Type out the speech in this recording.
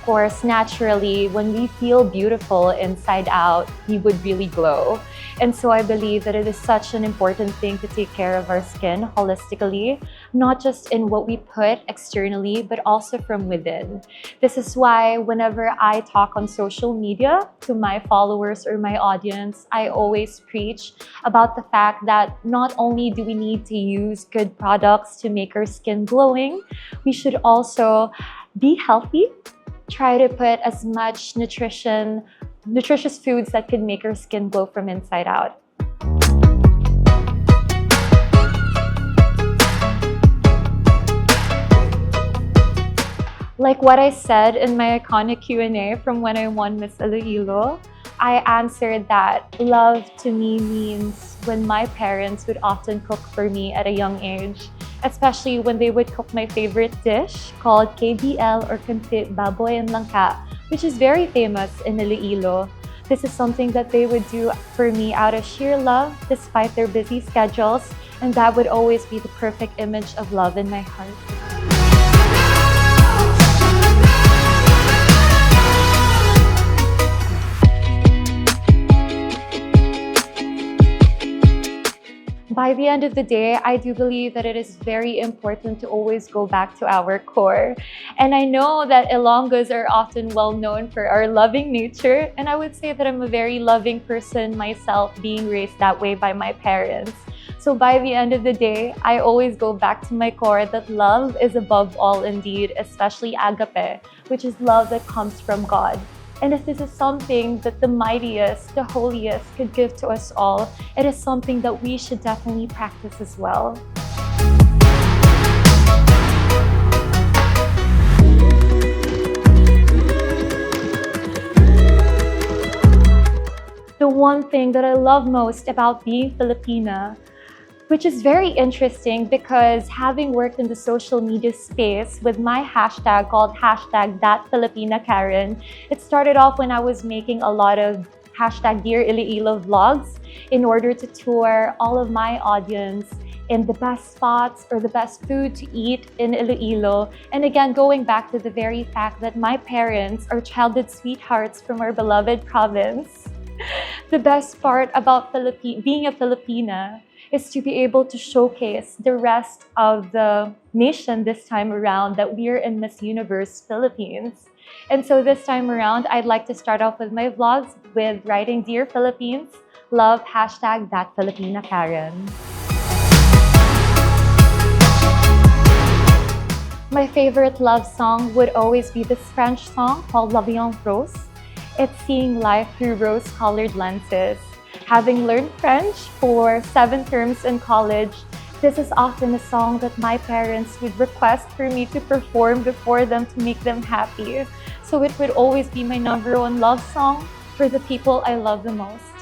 course, naturally, when we feel beautiful inside out, we would really glow. And so I believe that it is such an important thing to take care of our skin holistically, not just in what we put externally, but also from within. This is why whenever I talk on social media to my followers or my audience, I always preach about the fact that not only do we need to use good products to make our skin glowing, we should also be healthy, try to put as much nutritious foods that could make our skin glow from inside out. Like what I said in my iconic Q&A from when I won Miss ILOILO, I answered that love to me means when my parents would often cook for me at a young age, especially when they would cook my favorite dish called KBL or Kuntit Baboy and Langka, which is very famous in Iloilo. This is something that they would do for me out of sheer love despite their busy schedules, and that would always be the perfect image of love in my heart. By the end of the day, I do believe that it is very important to always go back to our core. And I know that Ilonggos are often well known for our loving nature, and I would say that I'm a very loving person myself, being raised that way by my parents. So by the end of the day, I always go back to my core that love is above all indeed, especially agape, which is love that comes from God. And if this is something that the mightiest, the holiest could give to us all, it is something that we should definitely practice as well. The one thing that I love most about being Filipina, which is very interesting because having worked in the social media space with my hashtag called #ThatFilipinaKaren, it started off when I was making a lot of #Dear Iloilo vlogs in order to tour all of my audience in the best spots or the best food to eat in Iloilo. And again, going back to the very fact that my parents are childhood sweethearts from our beloved province. The best part about being a Filipina is to be able to showcase the rest of the nation this time around that we're in Miss Universe Philippines. And so this time around, I'd like to start off with my vlogs with writing Dear Philippines, love #ThatFilipinaKaren. My favorite love song would always be this French song called La Vie en Rose. It's seeing life through rose-colored lenses. Having learned French for 7 terms in college, this is often a song that my parents would request for me to perform before them to make them happy. So it would always be my #1 love song for the people I love the most.